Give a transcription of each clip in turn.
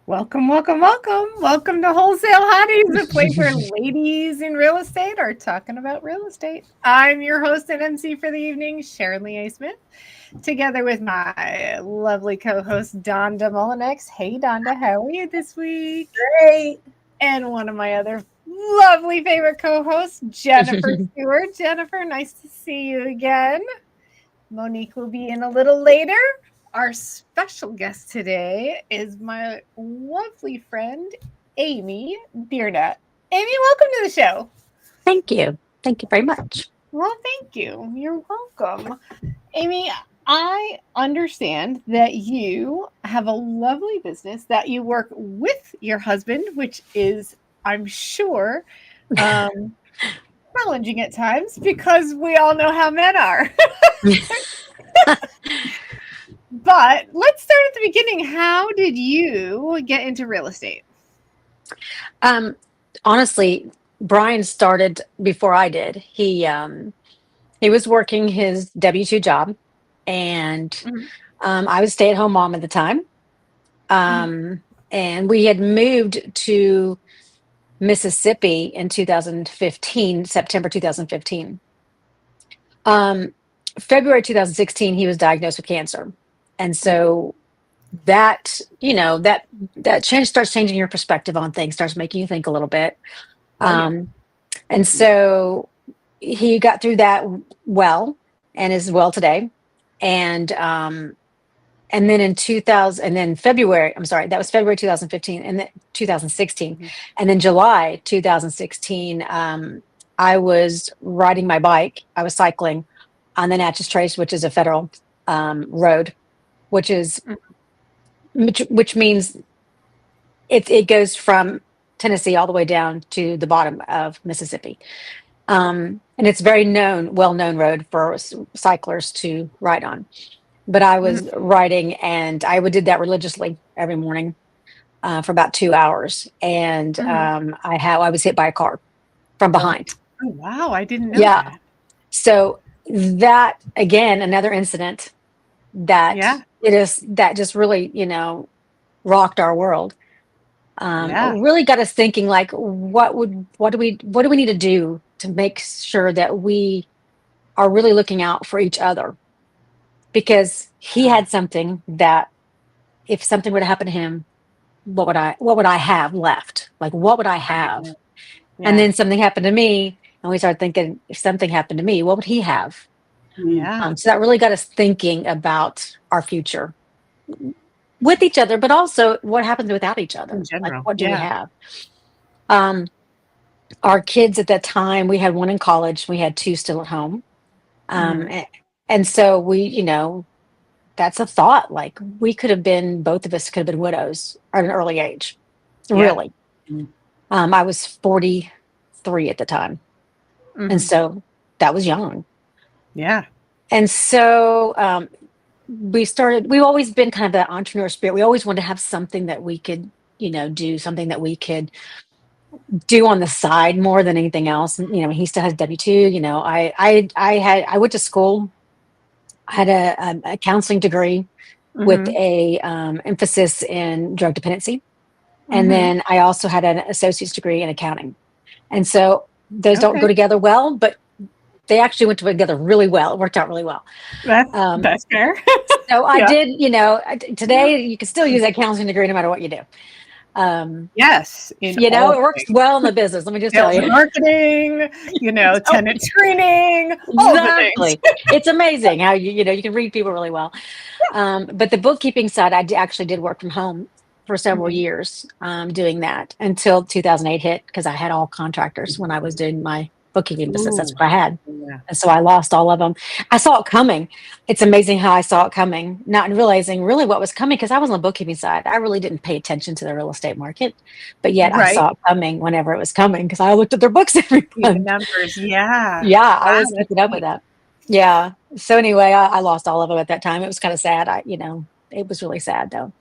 Welcome, welcome, welcome. Welcome to Wholesale Hotties, a place where ladies in real estate are talking about real estate. I'm your host and MC for the evening, Sharon Lee Smith, together with my lovely co-host, Donda Mullinex. Hey, Donda, how are you this week? Great. And one of my other lovely favorite co-hosts, Jennifer Stewart. Jennifer, nice to see you again. Monique will be in a little later. Our special guest today is my lovely friend, Amy Biernat. Amy, welcome to the show. Thank you. Thank you very much. Well, thank you. You're welcome. Amy, I understand that you have a lovely business that you work with your husband, which is, I'm sure, challenging at times because we all know how men are. But let's start at the beginning. How did you get into real estate? Honestly, Brian started before I did. He was working his W-2 job, and I was a stay-at-home mom at the time. And we had moved to Mississippi in 2015, September 2015. February 2016, he was diagnosed with cancer. And so that, that change starts changing your perspective on things, starts making you think a little bit. And so he got through that well and is well today. And then in 2000, and then February, I'm sorry, that was February 2015 and then 2016. And then July 2016, I was riding my bike. I was cycling on the Natchez Trace, which is a federal road, which means it goes from Tennessee all the way down to the bottom of Mississippi. And it's very well-known road for cyclers to ride on. But I was riding, and I did that religiously every morning for about 2 hours. And I was hit by a car from behind. Oh, wow. I didn't know that. So that, again, another incident that that just really, rocked our world. Really got us thinking, like, what do we need to do to make sure that we are really looking out for each other? Because he had something that, if something were to happen to him, what would I have left? Like, what would I have? Yeah. And then something happened to me, and we started thinking, if something happened to me, what would he have? Yeah. So that really got us thinking about our future with each other, but also what happens without each other. In general. Like, what do we have? Our kids at that time, we had one in college, we had two still at home. And so we, that's a thought. Like, both of us could have been widows at an early age. Really. I was 43 at the time. And so that was young. Yeah. And so we've always been kind of the entrepreneur spirit. We always wanted to have something that we could, do, something that we could do on the side more than anything else. He still has W-2. I went to school. I had a counseling degree with a emphasis in drug dependency. And then I also had an associate's degree in accounting. And so those don't go together well, but they actually went together really well. It worked out really well. That's fair. So I did, today you can still use that counseling degree no matter what you do. Yes. It works well in the business. Let me just tell you. Marketing, tenant screening. Exactly. It's amazing how you can read people really well. But the bookkeeping side, I actually did work from home for several years doing that until 2008 hit, because I had all contractors when I was doing my bookkeeping business. That's what I had. Yeah. And so I lost all of them. I saw it coming. It's amazing how I saw it coming, not realizing really what was coming, because I was on the bookkeeping side. I really didn't pay attention to the real estate market, but yet I saw it coming whenever it was coming, because I looked at their books every month. Numbers, yeah. Yeah, I was keeping up with that. Yeah. So anyway, I lost all of them at that time. It was kind of sad. It was really sad though,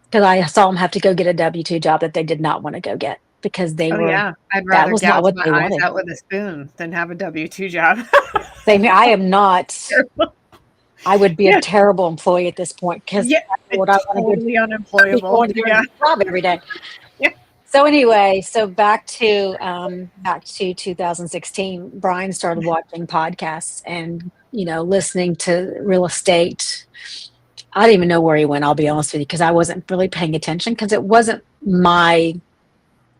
because I saw them have to go get a W-2 job that they did not want to go get, because they were. Yeah, I'd rather gouge my eyes out with a spoon than have a W-2 job. Same here. I am not. I would be a Yeah. terrible employee at this point because Yeah. what I want to do Totally is unemployable. going to Yeah. your job every day. Yeah. So anyway, so back to 2016, Brian started watching podcasts and listening to real estate. I don't even know where he went, I'll be honest with you, because I wasn't really paying attention because it wasn't my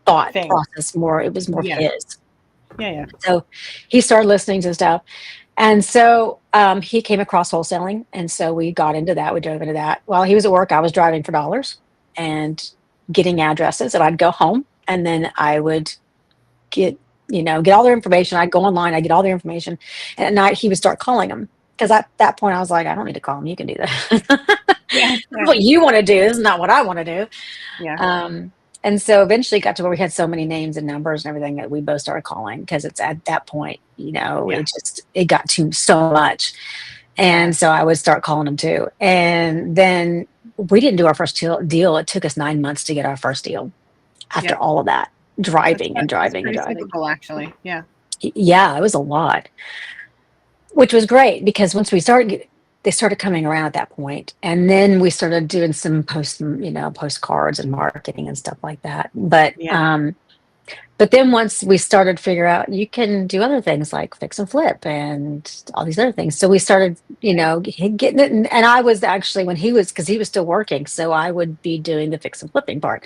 thought Thing. process more, it was more Yeah. his. Yeah. So he started listening to stuff. And so he came across wholesaling. And so we got into that. We drove into that. While he was at work, I was driving for dollars and getting addresses. And I'd go home and then I would get all their information. I'd go online, I'd get all their information. And at night he would start calling them. Because at that point I was like, I don't need to call them. You can do that. Yeah. This is what you want to do. This is not what I want to do. Yeah. And so eventually it got to where we had so many names and numbers and everything that we both started calling because it's at that point, it got to so much. And so I would start calling them too. And then we didn't do our first deal. It took us 9 months to get our first deal after all of that driving and driving and That's driving. typical, actually. Yeah. Yeah, it was a lot, which was great because once they started coming around at that point, and then we started doing some postcards and marketing and stuff like that. But then once we started to figure out you can do other things like fix and flip and all these other things, so we started getting it. And I was actually because he was still working, so I would be doing the fix and flipping part.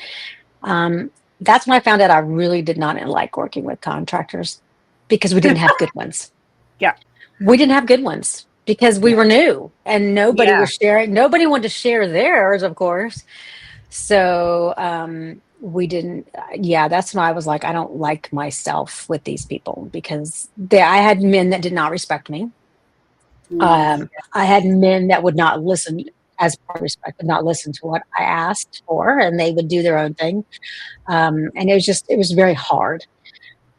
That's when I found out I really did not like working with contractors because we didn't have good ones. Yeah. We didn't have good ones because we were new and nobody was sharing. Nobody wanted to share theirs, of course. So we didn't. Yeah, that's when I was like, I don't like myself with these people because I had men that did not respect me. I had men that would not listen as part of respect, would not listen to what I asked for, and they would do their own thing. And it was very hard.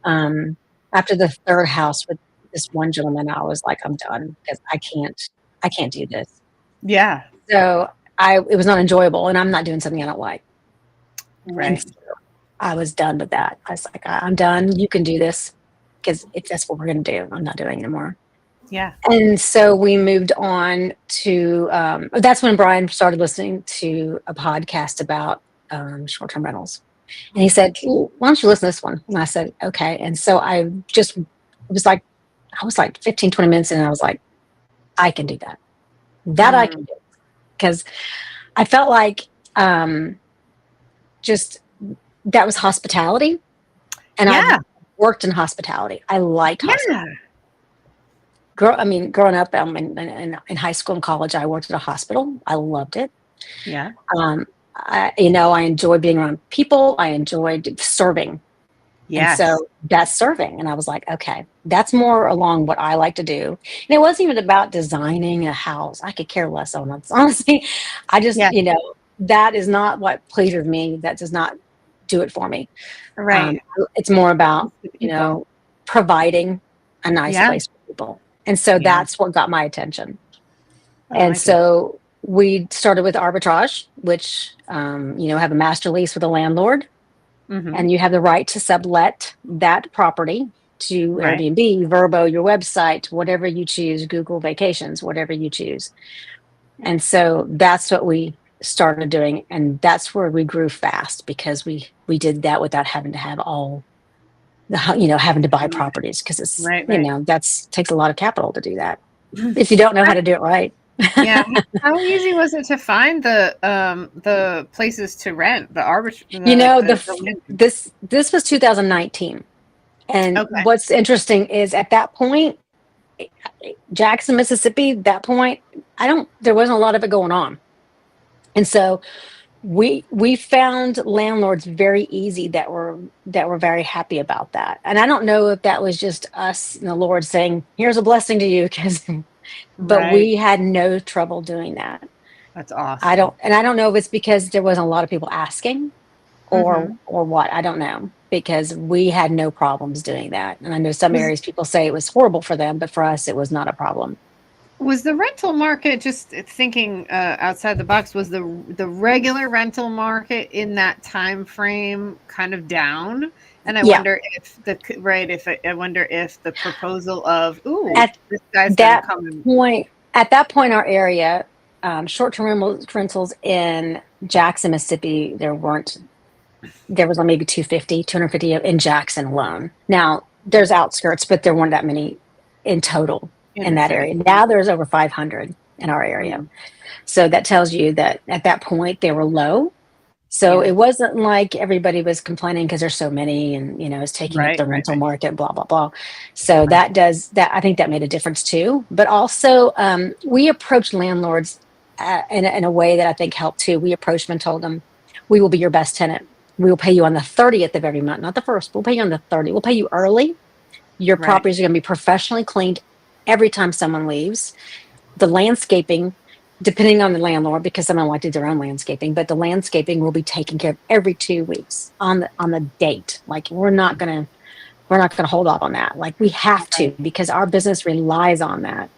After the third house with this one gentleman, I was like, I'm done because I can't do this. Yeah. So it was not enjoyable, and I'm not doing something I don't like. Right. So I was done with that. I was like, I'm done. You can do this because if that's what we're going to do, I'm not doing it anymore. Yeah. And so we moved on to, that's when Brian started listening to a podcast about short-term rentals. And he said, why don't you listen to this one? And I said, okay. And so I was like 15, 20 minutes in, and I was like, I can do that. I can do. Because I felt like just that was hospitality. And I worked in hospitality. I liked hospitality. Growing up in high school and college, I worked at a hospital. I loved it. Yeah. I enjoyed being around people. I enjoyed serving. Yes. And so that's serving. And I was like, okay, that's more along what I like to do. And it wasn't even about designing a house. I could care less on it. Honestly, I just, that is not what pleases me. That does not do it for me. Right. It's more about, providing a nice place for people. And so that's what got my attention. And so we started with arbitrage, which, have a master lease with a landlord. Mm-hmm. And you have the right to sublet that property to Airbnb, Vrbo, your website, whatever you choose, Google Vacations, whatever you choose. And so that's what we started doing. And that's where we grew fast because we did that without having to have all the, having to buy properties because it's, that's takes a lot of capital to do that if you don't know how to do it right. Yeah. How easy was it to find the places to rent, the arbitrage? This was 2019. And what's interesting is at that point, Jackson, Mississippi, there wasn't a lot of it going on. And so we found landlords very easy that were very happy about that. And I don't know if that was just us and the Lord saying, here's a blessing to you, but we had no trouble doing that. That's awesome. I don't know if it's because there wasn't a lot of people asking or what. I don't know, because we had no problems doing that. And I know some areas people say it was horrible for them, but for us, it was not a problem. Was the rental market, just thinking outside the box, was the regular rental market in that time frame kind of down? And I wonder if I wonder if the proposal of this guy's going to come point at that point, our area, short-term rentals in Jackson, Mississippi, there was maybe 250 in Jackson alone. Now there's outskirts, but there weren't that many in total in that area. Now there's over 500 in our area. Mm. So that tells you that at that point they were low. So it wasn't like everybody was complaining because there's so many and, it's taking up the rental market, blah, blah, blah. So that I think that made a difference too. But also we approached landlords in a way that I think helped too. We approached them and told them, we will be your best tenant. We will pay you on the 30th of every month, not the first. We'll pay you on the 30th. We'll pay you early. Your properties are going to be professionally cleaned every time someone leaves. The landscaping, depending on the landlord, because someone might do their own landscaping, but the landscaping will be taken care of every 2 weeks on the date. Like we're not gonna hold off on that. Like we have to, because our business relies on that.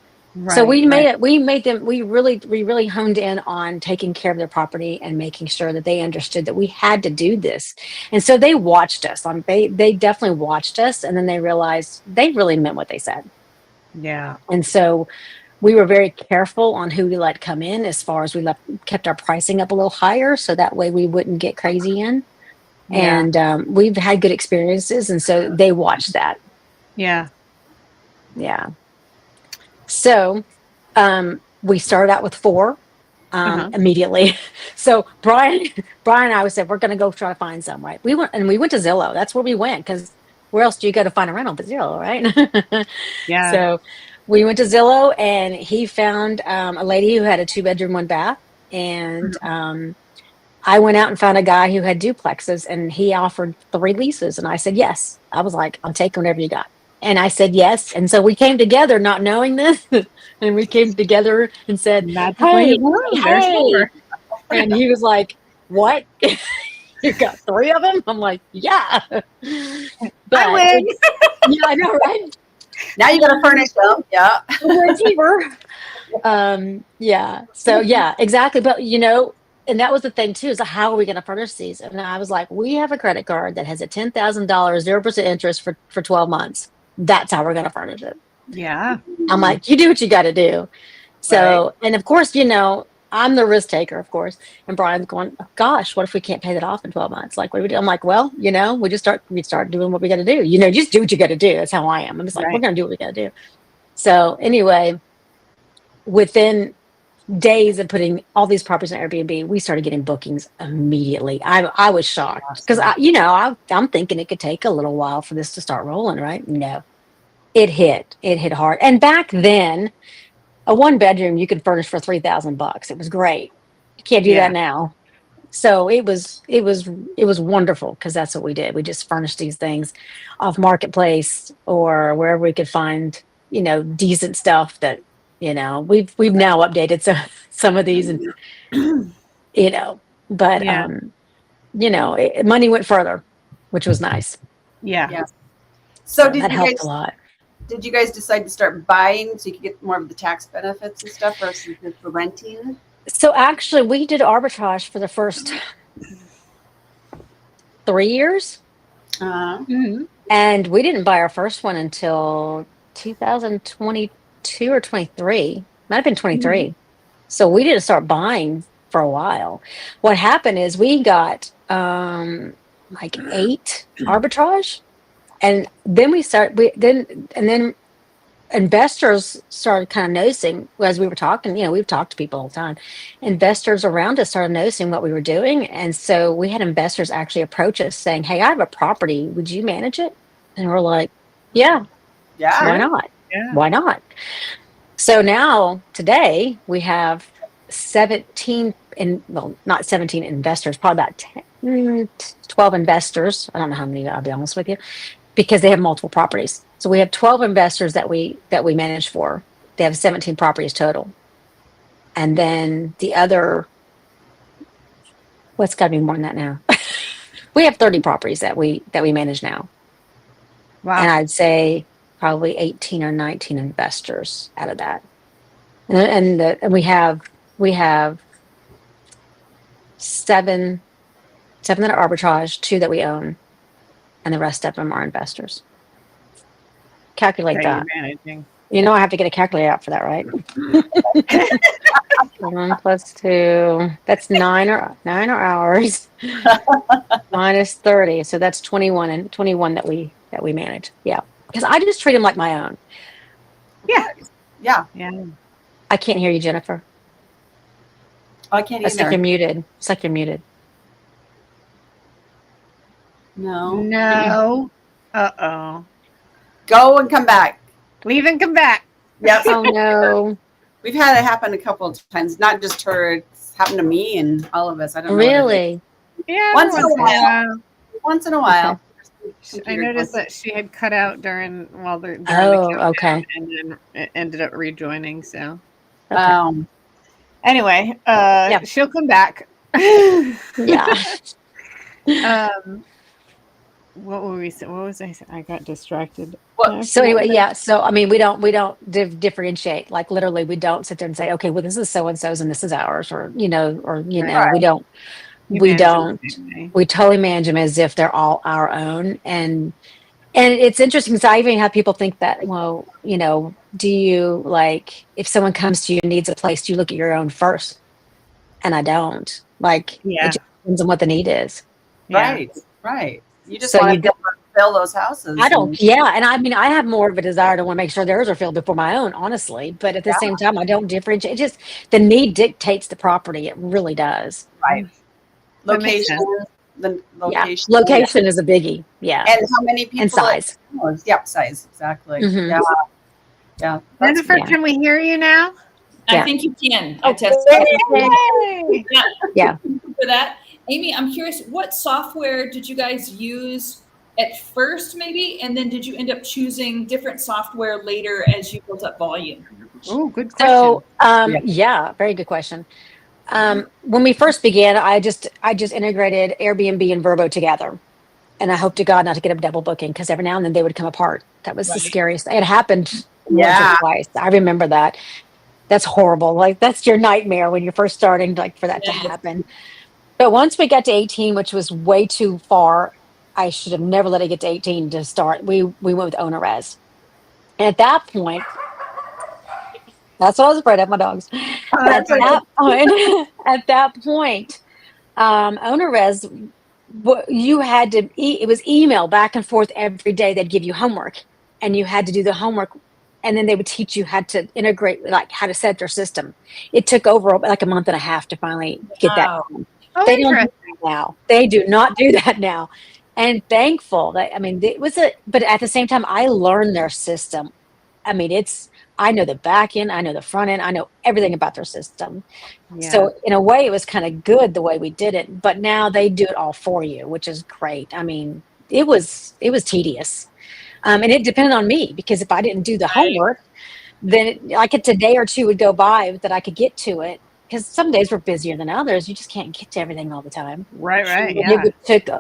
So we really honed in on taking care of their property and making sure that they understood that we had to do this. And so they watched us. They definitely watched us, and then they realized they really meant what they said. Yeah. And so we were very careful on who we let come in, as far as we kept our pricing up a little higher, so that way we wouldn't get crazy in. Yeah. And we've had good experiences, and so they watched that. Yeah. Yeah. So we started out with 4 immediately. So Brian and I said, we're going to go try to find some, right? We went to Zillow. That's where we went, because where else do you go to find a rental but Zillow, right? Yeah. So we went to Zillow, and he found a lady who had a 2-bedroom, 1 bath. And I went out and found a guy who had duplexes, and he offered 3 leases. And I said, yes. I was like, I'll take whatever you got. And I said, yes. And so we came together not knowing this. And we came together and said, hey. And he was like, what? You got 3 of them? I'm like, yeah. But I win. Yeah, I know, right? Now you got to furnish them. Yeah. Yeah. So yeah, exactly. But and that was the thing too, is how are we going to furnish these? And I was like, we have a credit card that has a $10,000, 0% interest for 12 months. That's how we're going to furnish it. Yeah. I'm like, you do what you got to do. So, and of course, I'm the risk taker, of course. And Brian's going, oh, gosh, what if we can't pay that off in 12 months? Like, what do we do? I'm like, well, we start doing what we got to do. Just do what you got to do. That's how I am. I'm just like, we're going to do what we got to do. So anyway, within days of putting all these properties on Airbnb, we started getting bookings immediately. I was shocked, because I'm thinking it could take a little while for this to start rolling, right? No, it hit hard. And back then, a 1-bedroom you could furnish for $3,000. It was great. You can't do that now. So it was wonderful, because that's what we did. We just furnished these things off Marketplace or wherever we could find, decent stuff that, we've now updated some of these, and but money went further, which was nice. Yeah. So that helped a lot. Did you guys decide to start buying so you could get more of the tax benefits and stuff versus for renting? So actually, we did arbitrage for the first 3 years. And we didn't buy our first one until 2022 or 23. Might have been 23. So we didn't start buying for a while. What happened is we got like 8 arbitrage. And then then investors started kind of noticing, as we were talking, we've talked to people all the time. Investors around us started noticing what we were doing. And so we had investors actually approach us saying, hey, I have a property. Would you manage it? And we're like, yeah. Why not? Yeah. Why not? So now today we have 17 not 17 investors, probably about 12 investors. I don't know how many, I'll be honest with you, because they have multiple properties. So we have 12 investors that we manage for. They have 17 properties total. And then the other, what's got to be more than that now? We have 30 properties that we manage now. Wow. And I'd say probably 18 or 19 investors out of that. And we have 7 that are arbitrage, 2 that we own, and the rest of them are investors. Calculate that. You're managing. You know, I have to get a calculator out for that, right? 1 plus 2, that's 9 or hours minus 30. So that's 21 and 21 that we manage. Yeah. Because I just treat them like my own. Yeah. Yeah. Yeah. I can't hear you, Jennifer. I can't It's like either. you're muted. It's like you're muted. No. No. Uh-oh. Go and come back. Leave and come back. Yep. Oh no. We've had it happen a couple of times. Not just her. It's happened to me and all of us. I don't know. What it is. Really? Yeah. Once in a once while. Once in a while. I noticed that she had cut out during Oh, the countdown, okay. and then it ended up rejoining. So Okay. anyway, Yeah. she'll come back. Yeah. What were we saying? What was I saying? I got distracted. What- So anyway, yeah. So I mean, we don't differentiate. Like literally, we don't sit there and say, okay, well, this is so and so's and this is ours, or we don't. You We manage it the don't. same way. We totally manage them as if they're all our own. And it's interesting because I even have people think that, well, do you, like, if someone comes to you and needs a place, do you look at your own first? And I don't. Like, Yeah. it just depends on what the need is. Yeah. Right. Right. You just So want you to fill those houses. I don't, yeah. And I mean, I have more of a desire to want to make sure theirs are filled before my own, honestly. But at the same time, I don't differentiate. It just, the need dictates the property. It really does. Right. That makes Location. The location. Yeah. Location is a biggie. Yeah. And how many people? And size. Yep, size. Exactly. Mhm. Yeah. Yeah. That's Jennifer, yeah. can we hear you now? Yeah. I think you can. I tested Yay! Yeah. for that. Amy, I'm curious, what software did you guys use at first, maybe? And then did you end up choosing different software later as you built up volume? Oh, good question. So, yeah, very good question. When we first began, I just integrated Airbnb and Vrbo together. And I hope to God not to get a double booking because every now and then they would come apart. That was the Right. scariest. It happened once Yeah. or twice. I remember that. That's horrible. Like that's your nightmare when you're first starting, like for that to Yeah. happen. But once we got to 18, which was way too far, I should have never let it get to 18 to start. We went with OwnerRez. And at that point, that's what I was afraid of, my dogs. That's At that point, OwnerRez, you had to, it was email back and forth every day. They'd give you homework and you had to do the homework. And then they would teach you how to integrate, like how to set their system. It took over like a month and a half to finally get that Wow. done. Oh, They don't do interesting. that now. They do not do that now. And thankful that, I mean, but at the same time, I learned their system. I mean, I know the back end, I know the front end, I know everything about their system. Yeah. So in a way, it was kind of good the way we did it, but now they do it all for you, which is great. I mean, it was tedious. And it depended on me because if I didn't do the homework, then like a day or two would go by that I could get to it. Because some days were busier than others. You just can't get to everything all the time. right. And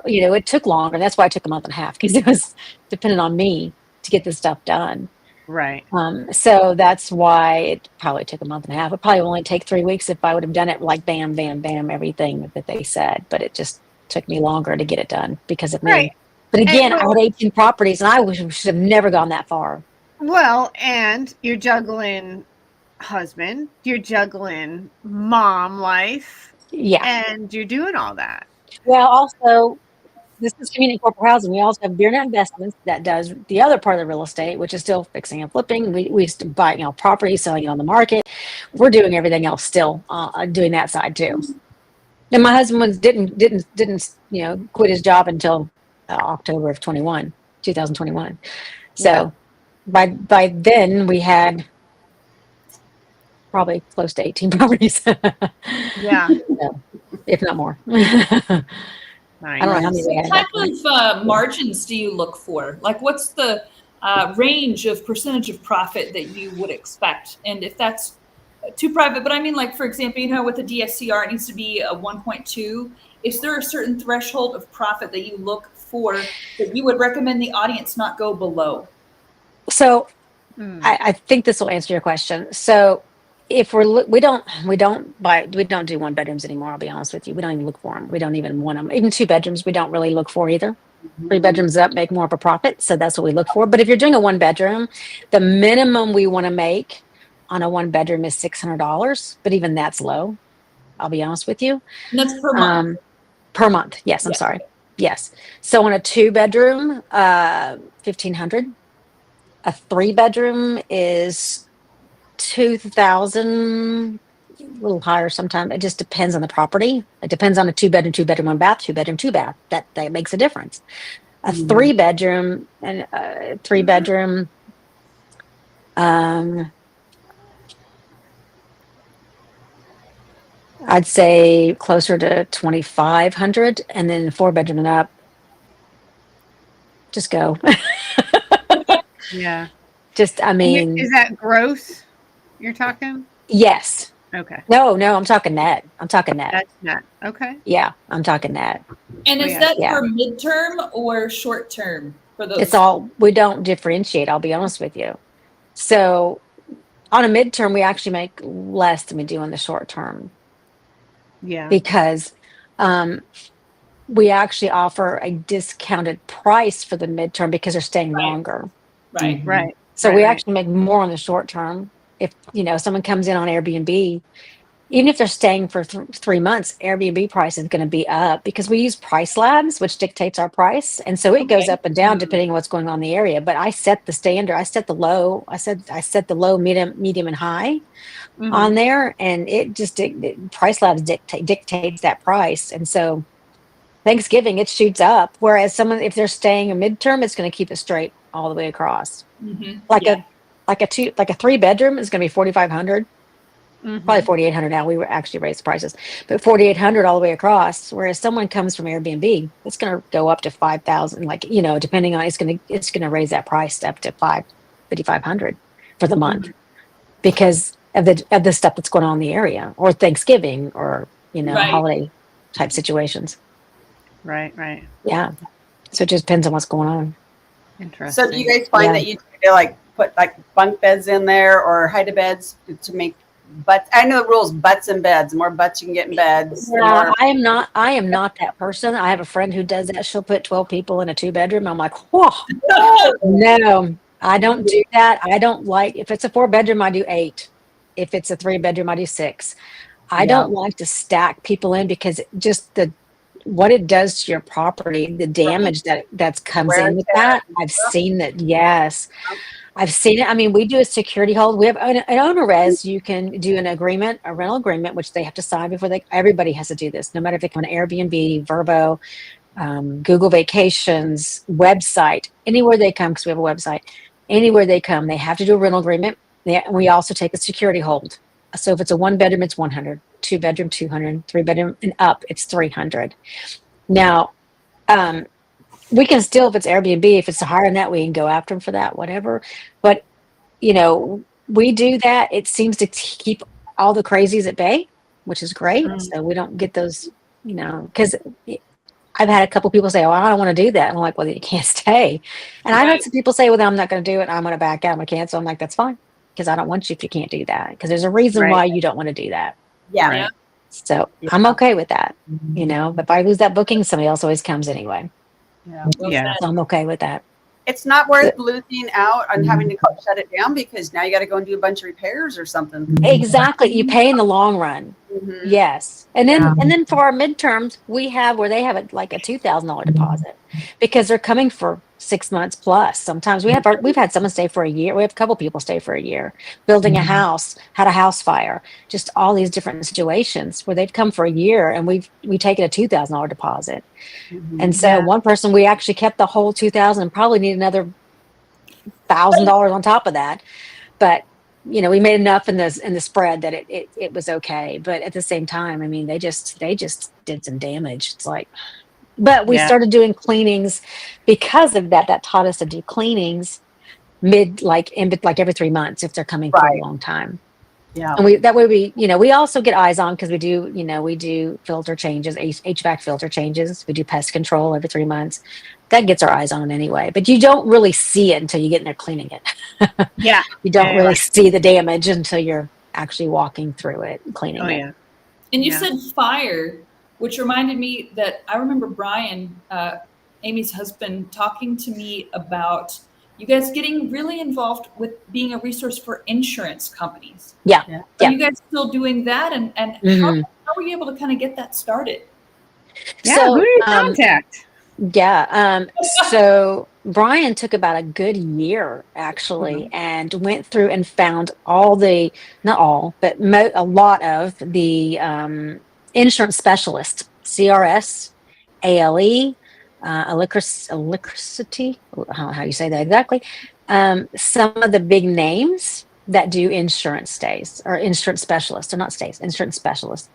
Yeah. it took longer. That's why it took a month and a half because it was dependent on me to get this stuff done. Right. So that's why it probably took a month and a half. It probably only take 3 weeks if I would have done it like bam, bam, bam, everything that they said. But it just took me longer to get it done because of me. Right. But again, And- I had 18 properties and I should have never gone that far. Well, and you're juggling husband, you're juggling mom life, Yeah. and you're doing all that. Well, also, this is community corporate housing. We also have Biernat Investments that does the other part of the real estate, which is still fixing and flipping. We used to buy, property, selling it on the market. We're doing everything else still, doing that side too. And my husband didn't quit his job until October of 2021. So by then we had probably close to 18 properties. Yeah. If not more. Nice. I don't know how many we What had. type of margins do you look for? Like, what's the range of percentage of profit that you would expect? And if that's too private, but I mean, like, for example, with the DSCR, it needs to be a 1.2. Is there a certain threshold of profit that you look for that you would recommend the audience not go below? So Hmm. I think this will answer your question. So if we don't do one bedrooms anymore. I'll be honest with you. We don't even look for them. We don't even want them. Even 2 bedrooms, we don't really look for either. 3 bedrooms up make more of a profit. So that's what we look for. But if you're doing a 1 bedroom, the minimum we want to make on a 1 bedroom is $600. But even that's low. I'll be honest with you. And that's per month. Per month. Yes. I'm Yeah. sorry. Yes. So on a 2 bedroom, 1,500. A 3 bedroom is 2,000, a little higher sometimes. It just depends on the property. It depends on a 2 bedroom, 2 bedroom, 1 bath, 2 bedroom, 2 bath. That makes a difference. A 3 bedroom and 3 bedroom, I'd say closer to 2,500, and then 4 bedroom and up, just go. Yeah. Just, I mean, Is that gross you're talking? yes. Okay. No, I'm talking net. I'm talking net. That's not. Okay. Yeah, I'm talking net. And Oh, is yeah. that Yeah. for midterm or short term for those? It's all, we don't differentiate, I'll be honest with you. So on a midterm, we actually make less than we do in the short term Yeah. because we actually offer a discounted price for the midterm because they're staying Right. longer. Right. Right. So Right, we right. actually make more on the short term. If, someone comes in on Airbnb, even if they're staying for 3 months, Airbnb price is going to be up because we use price labs, which dictates our price. And so it goes Okay. up and down depending on what's going on in the area. But I set the standard. I set the low. I set the low, medium, and high Mhm. on there. And it just, price labs dictates that price. And so Thanksgiving, it shoots up. Whereas if they're staying a midterm, it's going to keep it straight all the way across. Mm-hmm. Like a 3 bedroom is going to be 4,500. Mhm. Probably 4,800 now. We were actually raised the prices, but 4,800 all the way across. Whereas someone comes from Airbnb, it's going to go up to 5,000. Like, depending on, it's going to raise that price up to 5,500 for the month because of the stuff that's going on in the area, or Thanksgiving, or Right. holiday type situations. Right. Right. Yeah, so it just depends on what's going on. Interesting. So do you guys find Yeah. that you try to like put like bunk beds in there or hide beds to make butts? I know the rules, butts in beds. The more butts you can get in beds, the Yeah, more. I am not that person. I have a friend who does that. She'll put 12 people in a 2 bedroom. I'm like, whoa. No, I don't do that. I don't like, if it's a 4 bedroom, I do 8. If it's a 3 bedroom, I do 6. I Yeah. don't like to stack people in because just what it does to your property, the damage that comes Wear in and with tear that. and I've stuff. seen that. Yes. I've seen it. I mean, we do a security hold. We have an owner res. You can do an agreement, a rental agreement, which they have to sign before everybody has to do this, no matter if they come on Airbnb, Vrbo, Google Vacations, website, anywhere they come, because we have a website, anywhere they come, they have to do a rental agreement. We also take a security hold. So if it's a 1 bedroom, it's 100, 2 bedroom, 200, 3 bedroom and up, it's 300. Now, we can still, if it's Airbnb, if it's higher than that, we can go after them for that, whatever. But, we do that. It seems to keep all the crazies at bay, which is great. So we don't get those, because I've had a couple people say, "Oh, I don't want to do that." And I'm like, "Well, you can't stay." And I've had some people say, "Well, then I'm not going to do it. I'm going to back out. I'm going to cancel." I'm like, "That's fine, because I don't want you if you can't do that, because there's a reason Right. why you don't want to do that." Yeah. Right. So I'm okay with that, But if I lose that booking, somebody else always comes anyway. Yeah. Well Yeah. said. So I'm okay with that. It's not worth losing out on having to shut it down because now you got to go and do a bunch of repairs or something. Exactly. You pay in the long run. Mhm. Yes. And then Yeah. for our midterms, we have where they have like a $2,000 deposit because they're coming for 6 months plus. Sometimes we've had someone stay for a year. We have a couple people stay for a year, building a house, had a house fire, just all these different situations where they've come for a year, and we taken a $2,000 deposit. Mhm. And so one person, we actually kept the whole 2,000 and probably need another $1,000 on top of that. But we made enough in the spread that it was okay. But at the same time, I mean, they just did some damage. It's like, but we Yeah. started doing cleanings because of that. That taught us to do cleanings like every 3 months if they're coming for Right. a long time. Yeah. And we also get eyes on, because we do filter changes, HVAC filter changes. We do pest control every 3 months. That gets our eyes on anyway. But you don't really see it until you get in there cleaning it. Yeah. You don't Yeah, really see the damage until you're actually walking through it and cleaning Oh it. yeah. And you Yeah. said fire, which reminded me that I remember Brian Amy's husband talking to me about you guys getting really involved with being a resource for insurance companies. Yeah. Yeah. Are you guys still doing that? And Mhm. how were you able to kind of get that started? Yeah. Who So, do you contact? yeah. So Brian took about a good year actually and went through and found all the, not all, but a lot of the insurance specialists, CRS, ALE, electricity, I don't know how you say that exactly. Some of the big names that do insurance stays or insurance specialists, or not stays, insurance specialists.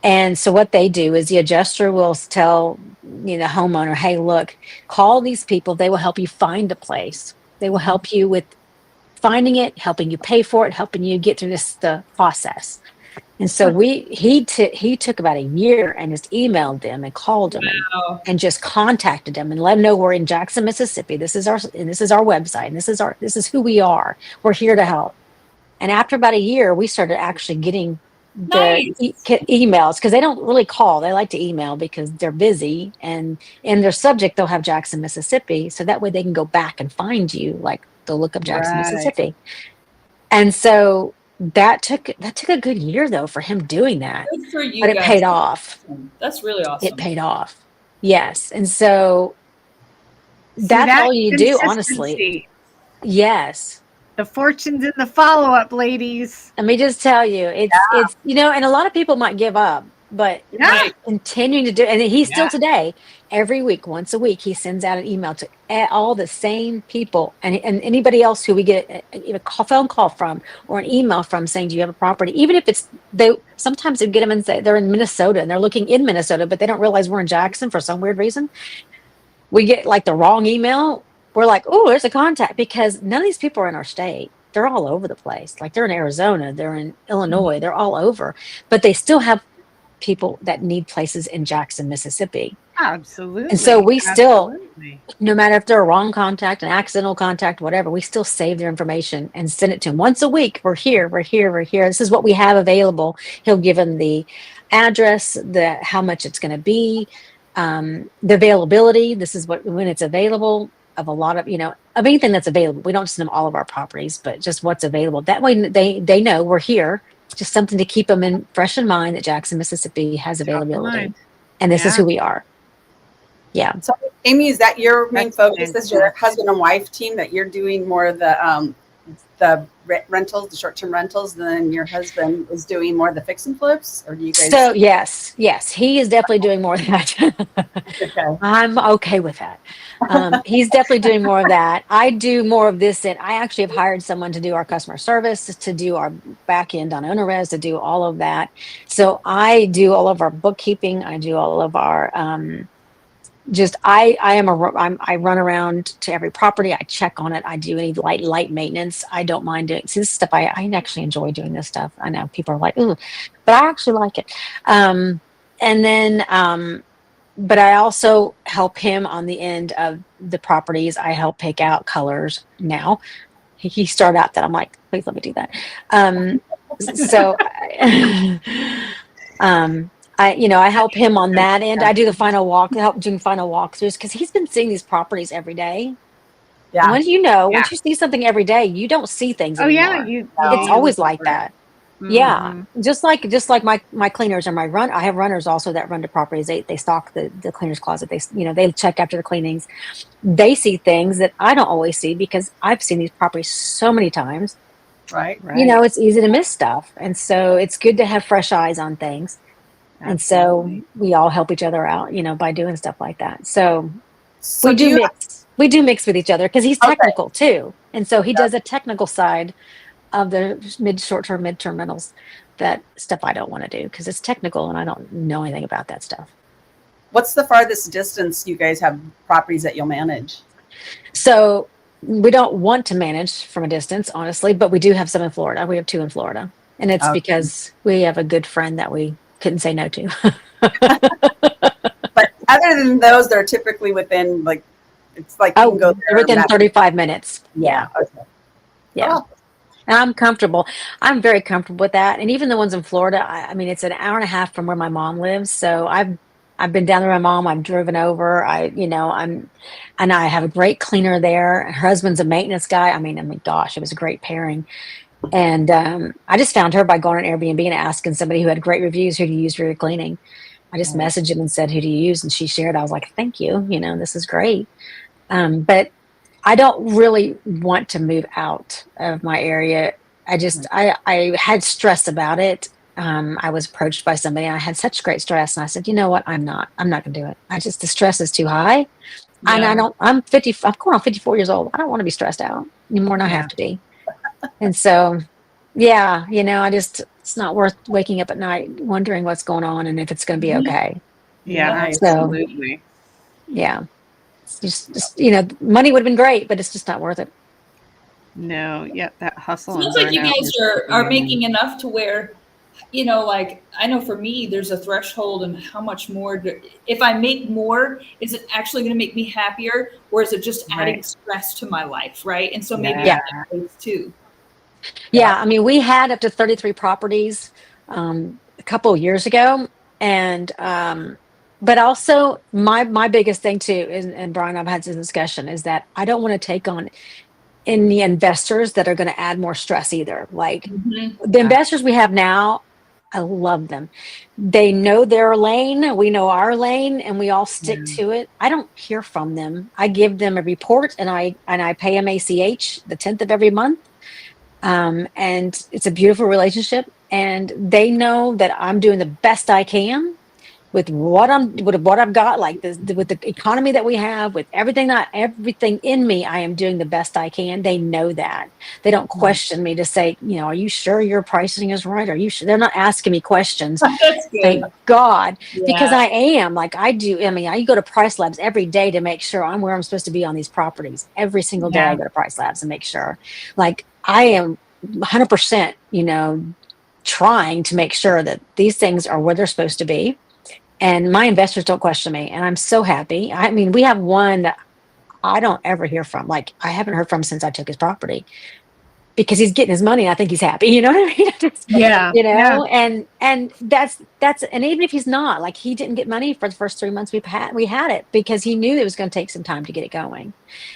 And so what they do is the adjuster will tell the homeowner, hey, look, call these people. They will help you find a place. They will help you with finding it, helping you pay for it, helping you get through the process. And so he took about a year and just emailed them and called them and just contacted them and let them know we're in Jackson, Mississippi. This is our website, and this is who we are. We're here to help. And after about a year, we started actually getting the emails, because they don't really call. They like to email because they're busy, and in their subject, they'll have Jackson, Mississippi. So that way they can go back and find you, like they'll look up Jackson, Mississippi. And so that took a good year though for him doing that. Good for you but it guys. paid off. That's really awesome. It paid off. Yes. And so that's all you do, honestly. Yes. The fortune's in the follow-up, ladies. Let me just tell you, it's and a lot of people might give up, but continuing to do, and he's still today, every week, once a week, he sends out an email to all the same people and anybody else who we get a phone call from or an email from saying, do you have a property? Even if sometimes they get them and say they're in Minnesota and they're looking in Minnesota, but they don't realize we're in Jackson for some weird reason. We get like the wrong email. We're like, oh, there's a contact, because none of these people are in our state. They're all over the place. Like they're in Arizona, they're in Illinois, they're all over, but they still have people that need places in Jackson, Mississippi. Absolutely. And so we still, no matter if they're a wrong contact, an accidental contact, whatever, we still save their information and send it to them once a week. We're here. This is what we have available. He'll give them the address, how much it's going to be, the availability. This is when it's available, of a lot of, of anything that's available. We don't send them all of our properties, but just what's available. That way they know we're here. Just something to keep them fresh in mind that Jackson, Mississippi has availability. And this is who we are. Yeah. So Amy, is that your main focus? Is your husband and wife team that you're doing more of the rentals, the short-term rentals, then your husband is doing more of the fix and flips? Or do you guys? So yes, he is definitely doing more of that. Okay. I'm okay with that. He's definitely doing more of that. I do more of this, and I actually have hired someone to do our customer service, to do our back end on OwnerRez, to do all of that. So I do all of our bookkeeping. I do all of our I run around to every property. I check on it. I do any light maintenance. I don't mind doing this stuff. I actually enjoy doing this stuff. I know people are like, ooh, but I actually like it. And then, but I also help him on the end of the properties. I help pick out colors now. He started out that I'm like, please let me do that. I help him on that end. I do the final doing final walkthroughs, because he's been seeing these properties every day. Yeah. And once you see something every day, you don't see things anymore. It's always like that. Mm-hmm. Yeah. Just like my cleaners and I have runners also that run to properties. They stock the cleaner's closet. They check after the cleanings. They see things that I don't always see, because I've seen these properties so many times. Right. It's easy to miss stuff. And so it's good to have fresh eyes on things. And so we all help each other out, by doing stuff like that. So we do mix with each other, because he's technical too. And so he does a technical side of the short-term, mid-term rentals, that stuff I don't want to do because it's technical and I don't know anything about that stuff. What's the farthest distance you guys have properties that you'll manage? So we don't want to manage from a distance, honestly, but we do have some in Florida. We have 2 in Florida. And it's because we have a good friend that we couldn't say no to. But other than those, they're typically within you can go there within 35 minutes. Yeah. Okay. Yeah. Oh. And I'm comfortable. I'm very comfortable with that. And even the ones in Florida, it's an hour and a half from where my mom lives. So I've I've been down there with my mom. I've driven over. And I have a great cleaner there. Her husband's a maintenance guy. I mean, gosh, it was a great pairing. And I just found her by going on Airbnb and asking somebody who had great reviews, who do you use for your cleaning? I just messaged him and said, who do you use? And she shared. I was like, thank you. This is great. But I don't really want to move out of my area. I had stress about it. I was approached by somebody and I had such great stress. And I said, you know what? I'm not going to do it. The stress is too high. And I'm going on 54 years old. I don't want to be stressed out anymore than I have to be. And so, yeah, it's not worth waking up at night wondering what's going on and if it's going to be okay. Yeah, absolutely. Yeah. It's just money would have been great, but it's just not worth it. No, that hustle. Sounds like you guys are making enough to where, like I know for me, there's a threshold and how much more. If I make more, is it actually going to make me happier, or is it just adding stress to my life, right? And so maybe that too. Yeah, I mean, we had up to 33 properties a couple of years ago, and but also my biggest thing too is, and Brian, I've had this discussion, is that I don't want to take on any investors that are going to add more stress either. Like the investors we have now, I love them. They know their lane, we know our lane, and we all stick to it. I don't hear from them. I give them a report, and I pay them ACH the 10th of every month. And it's a beautiful relationship, and they know that I'm doing the best I can with what I've got, like with the economy that we have, with everything in me. I am doing the best I can. They know that. They don't question me to say, are you sure your pricing is right? Are you sure? They're not asking me questions. That's good. Thank God, because I am like I do. I mean, I go to Price Labs every day to make sure I'm where I'm supposed to be on these properties. Every single day I go to Price Labs and make sure, like I am 100%, trying to make sure that these things are where they're supposed to be. And my investors don't question me. And I'm so happy. I mean, we have one that I don't ever hear from. Like, I haven't heard from since I took his property, because he's getting his money. I think he's happy. You know what I mean? And that's, and even if he's not, like, he didn't get money for the first 3 months we had it, because he knew it was going to take some time to get it going,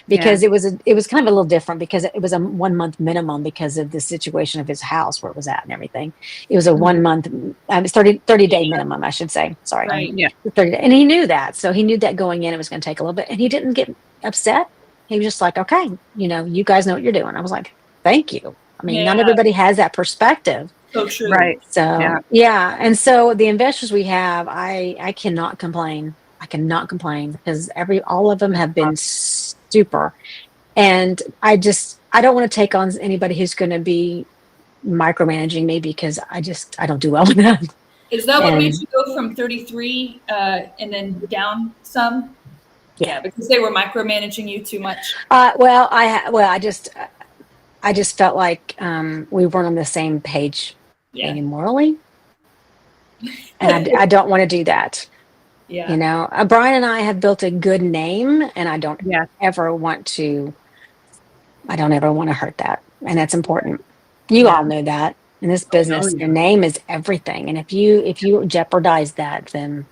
because it was kind of a little different, because it was a 1 month minimum because of the situation of his house, where it was at and everything. It was a 1 month, it's 30 day minimum, I should say. Sorry. Right. 30 day. And he knew that. So he knew that going in, it was going to take a little bit, and he didn't get upset. He was just like, okay, you guys know what you're doing. I was like, thank you. I mean, not everybody has that perspective. So true. Right. So, And so the investors we have, I cannot complain. I cannot complain, because all of them have been super. And I don't want to take on anybody who's going to be micromanaging me, because I don't do well with that. Is that what made you go from 33 and then down some? Yeah, because they were micromanaging you too much. I just felt like we weren't on the same page, maybe morally, and I don't want to do that. Yeah, Brian and I have built a good name, and I don't ever want to. I don't ever want to hurt that, and that's important. You all know that in this business, your name is everything, and if you jeopardize that, then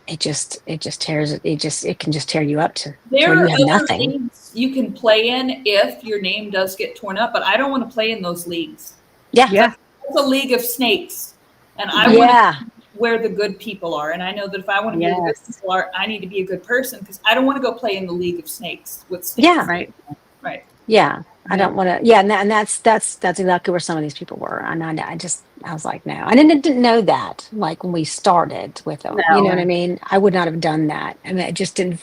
it can just tear you up to where you have nothing. Leagues you can play in if your name does get torn up, but I don't want to play in those leagues. Yeah. It's a league of snakes, and I want to be where the good people are. And I know that if I want to be where the good people are, I need to be a good person, because I don't want to go play in the league of snakes with snakes. Yeah. Right. Yeah. I don't want to. Yeah, and that's exactly where some of these people were. And I was like, no, I didn't know that. Like when we started with them, you know what I mean? I would not have done that, and it just didn't.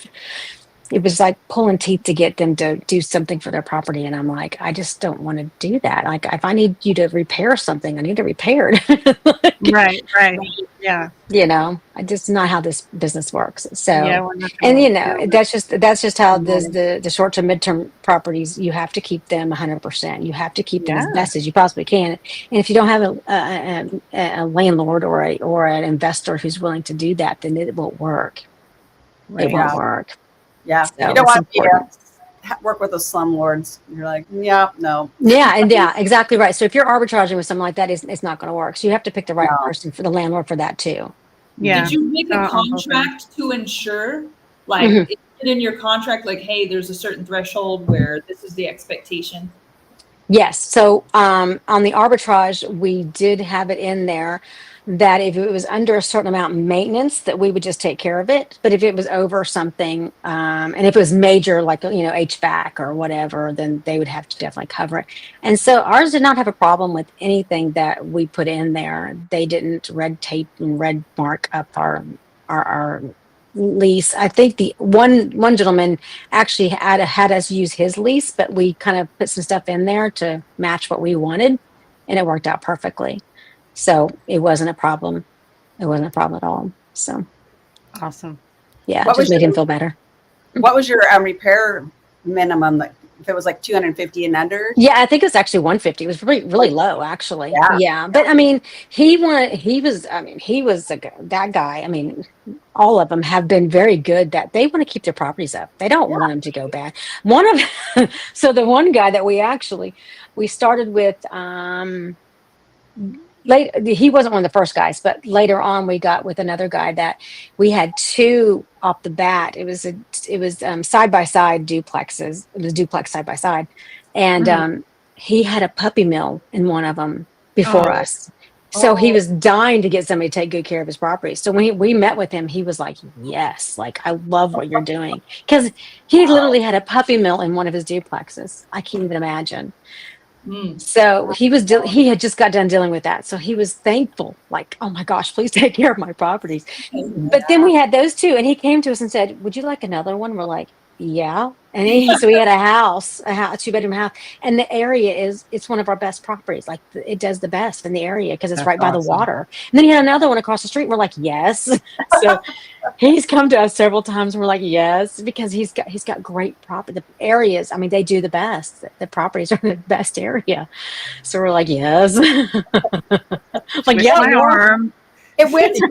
It was like pulling teeth to get them to do something for their property, and I'm like, I just don't want to do that. Like, if I need you to repair something, I need it repaired. Right. Yeah. I just not how this business works. So, and that's just how the short term, midterm properties, you have to keep them 100%. You have to keep them as best as you possibly can. And if you don't have a landlord or an investor who's willing to do that, then it won't work. It won't work. Yeah, so you don't want to work with those slumlords. You're like, no. Yeah, exactly right. So if you're arbitraging with something like that, it's not going to work. So you have to pick the right person for the landlord for that too. Yeah. Did you make a I'm hoping. contract to ensure, like, Mhm. is it in your contract, like, hey, there's a certain threshold where this is the expectation? Yes. So on the arbitrage, we did have it in there that if it was under a certain amount of maintenance, that we would just take care of it. But if it was over something, and if it was major, like HVAC or whatever, then they would have to definitely cover it. And so ours did not have a problem with anything that we put in there. They didn't red tape and red mark up our lease. I think the one gentleman actually had us use his lease, but we kind of put some stuff in there to match what we wanted, and it worked out perfectly. So it wasn't a problem. It wasn't a problem at all. So Awesome. yeah, it What just was made your, him feel better. what was your repair minimum? Like if it was like 250 and under? Yeah, I think it was actually 150. It was really low, actually. Yeah. Yeah, but I mean, he was that guy. I mean, all of them have been very good that they want to keep their properties up. They don't want them to go bad. One of so the one guy that we started with he wasn't one of the first guys, but later on we got with another guy that we had two off the bat. It was side by side duplexes. It was duplex side by side, and he had a puppy mill in one of them before us. So he was dying to get somebody to take good care of his property. So when we met with him, he was like, yes, like, I love what you're doing. Because he literally had a puppy mill in one of his duplexes. I can't even imagine. So he had just got done dealing with that. So he was thankful, like, oh my gosh, please take care of my properties. But then we had those two, and he came to us and said, would you like another one? We're like, yeah. And so we had a 2-bedroom house, and the area it's one of our best properties. Like it does the best in the area because it's right by the water. And then he had another one across the street. And we're like, yes. So he's come to us several times, and we're like, yes, because he's got great property. The areas, I mean, they do the best. The properties are the best area. So we're like, yes. Like, yeah, my arm. It's a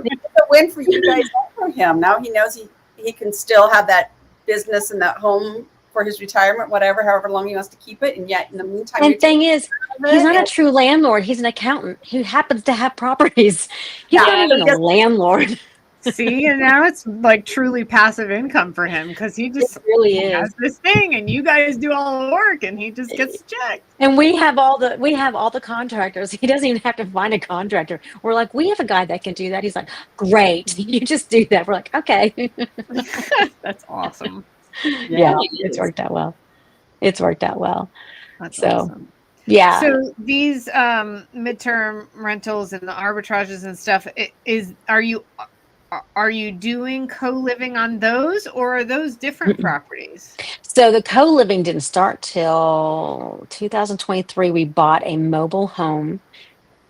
win for you guys and for him. Now he knows he can still have that business and that home for his retirement, however long he wants to keep it. And yet in the meantime, and thing is, he's not a true landlord. He's an accountant who happens to have properties. He's not even a landlord. See, and now it's like truly passive income for him because he just really has this thing, and you guys do all the work, and he just gets the check. And we have all the contractors. He doesn't even have to find a contractor. We're like, we have a guy that can do that. He's like, great, you just do that. We're like, okay. That's awesome. Yeah, it's worked out well. It's worked out well. That's so awesome. Yeah. So these midterm rentals and the arbitrages and stuff, are you doing co-living on those, or are those different properties? So the co-living didn't start till 2023. We bought a mobile home.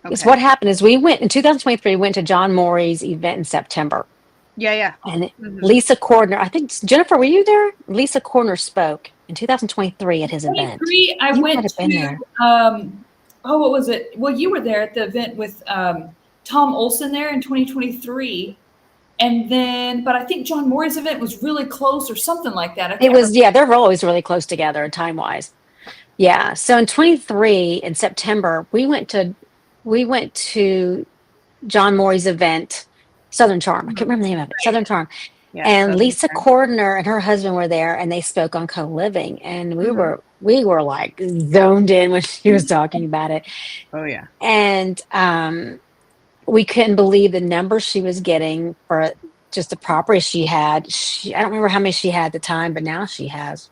Because what happened is we went in 2023, went to John Morey's event in September. Yeah. And Lisa Cordner, I think, Jennifer, were you there? Lisa Cordner spoke in 2023 at his event. I went to, what was it? Well, you were there at the event with Tom Olson there in 2023. And then, but I think John Morey's event was really close or something like that. It was, yeah, they're always really close together time-wise. Yeah. So in 23, in September, we went to John Morey's event, Southern Charm. I can't remember the name of it. Southern Charm. Yeah, and Lisa Cordner and her husband were there, and they spoke on co-living, and we were like zoned in when she was talking about it. Oh yeah. And we couldn't believe the numbers she was getting for just the property she had. I don't remember how many she had at the time, but now she has,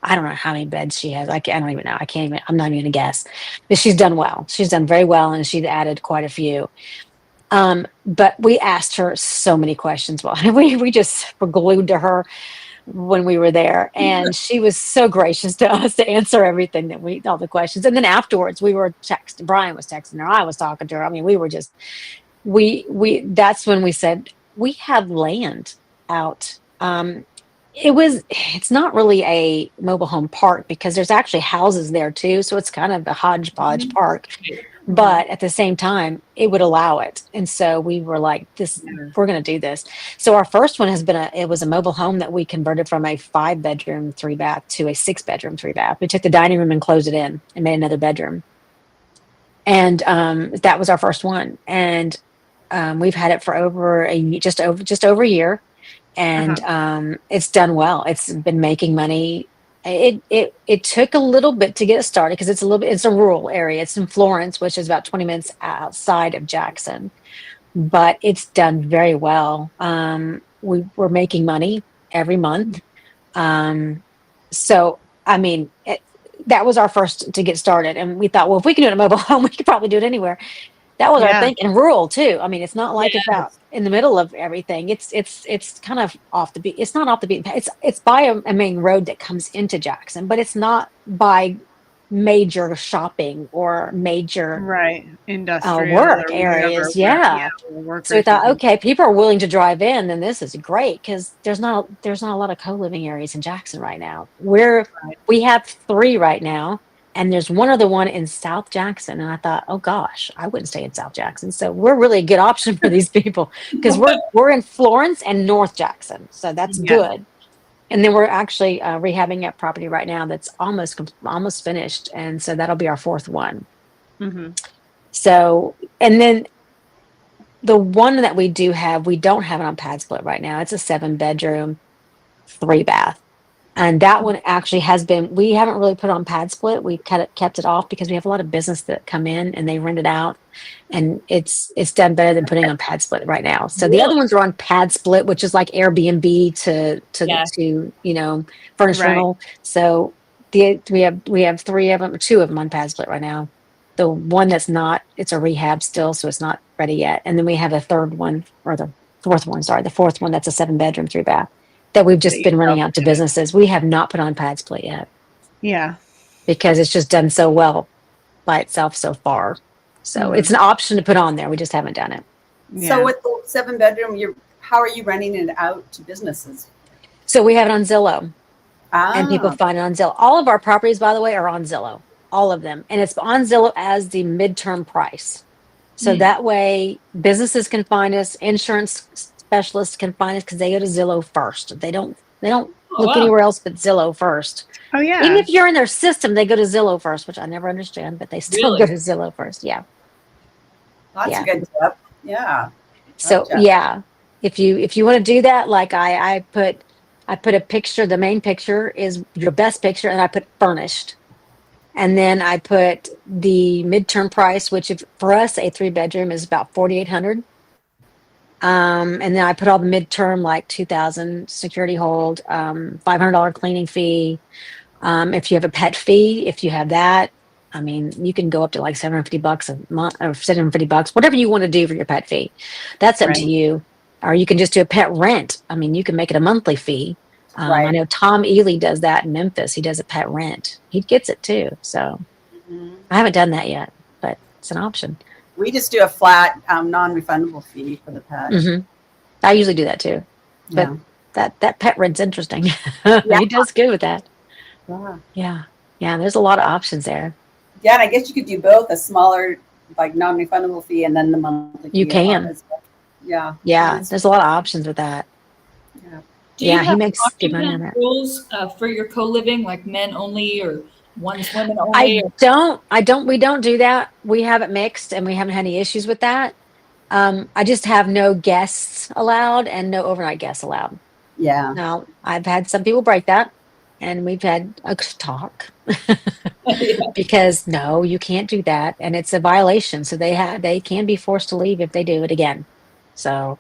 I don't know how many beds she has. I don't even know. I'm not even going to guess. But she's done well. She's done very well, and she's added quite a few. But we asked her so many questions. Well, we just were glued to her when we were there, and she was so gracious to us to answer everything all the questions. And then afterwards we were texting, Brian was texting her, I was talking to her. I mean, we were just, that's when we said, we have land out. It's not really a mobile home park because there's actually houses there too. So it's kind of a hodgepodge park, but at the same time, it would allow it. And so we were like, we're going to do this. So our first one it was a mobile home that we converted from a 5-bedroom, 3-bath to a 6-bedroom, 3-bath. We took the dining room and closed it in and made another bedroom. And that was our first one. And We've had it for just over a year, and it's done well. It's been making money. It took a little bit to get it started because it's a rural area. It's in Florence, which is about 20 minutes outside of Jackson, but it's done very well. We're making money every month. So I mean, that was our first to get started, and we thought, well, if we can do it in a mobile home, we could probably do it anywhere. That was our Yeah. thinking. Rural too. I mean, it's not like it's Yes. out in the middle of everything. It's kind of off the beat. It's not off the beat. It's by a main road that comes into Jackson, but it's not by major shopping or major Right. Industrial work or areas. whatever. Yeah. So we thought, okay, people are willing to drive in, then this is great because there's not a lot of co-living areas in Jackson right now. We have 3 right now, and there's one other one in South Jackson. And I thought, oh gosh, I wouldn't stay in South Jackson. So we're really a good option for these people because we're in Florence and North Jackson, so that's good. And then we're actually rehabbing a property right now that's almost finished, and so that'll be our 4th one. So, and then the one that we don't have it on pad split right now. It's a 7-bedroom, 3-bath. And that one actually we haven't really put on pad split. We kept it off because we have a lot of business that come in and they rent it out, and it's done better than putting on pad split right now. So the other ones are on pad split, which is like Airbnb to furnished rental. So we have 3 of them, 2 of them on pad split right now. The one that's not, it's a rehab still, so it's not ready yet. And then we have a 4th one that's a 7-bedroom, 3-bath. That we've just been running out to businesses. We have not put on pad split yet. Yeah. Because it's just done so well by itself so far. So it's an option to put on there. We just haven't done it. Yeah. So with the 7-bedroom, how are you renting it out to businesses? So we have it on Zillow. And people find it on Zillow. All of our properties, by the way, are on Zillow. All of them. And it's on Zillow as the midterm price. So that way businesses can find us, insurance specialists can find us because they go to Zillow first. They don't look anywhere else but Zillow first. Oh yeah. Even if you're in their system, they go to Zillow first, which I never understand, but they still go to Zillow first. Yeah. That's a good tip. Yeah. So if you want to do that, like I put a picture, the main picture is your best picture, and I put furnished. And then I put the midterm price, which for us, a 3-bedroom is about $4,800. And then I put all the midterm, like $2,000 security hold, $500 cleaning fee. If you have a pet fee, if you have that, I mean, you can go up to like $750 a month or $750, whatever you want to do for your pet fee. That's up to you. Or you can just do a pet rent. I mean, you can make it a monthly fee. I know Tom Ely does that in Memphis. He does a pet rent. He gets it too. So I haven't done that yet, but it's an option. We just do a flat, non-refundable fee for the pet. I usually do that too, but that pet rent's interesting. He does good with that. Yeah. There's a lot of options there. Yeah, and I guess you could do both, a smaller, like non-refundable fee, and then the monthly fee. You can. Yeah. There's a lot of options with that. Do you he have makes good money on that. rules for your co-living, like men only or one's women only? We don't do that. We have it mixed, and we haven't had any issues with that. I just have no guests allowed and no overnight guests allowed. Yeah. Now, I've had some people break that, and we've had a talk because no, you can't do that, and it's a violation. So they can be forced to leave if they do it again. So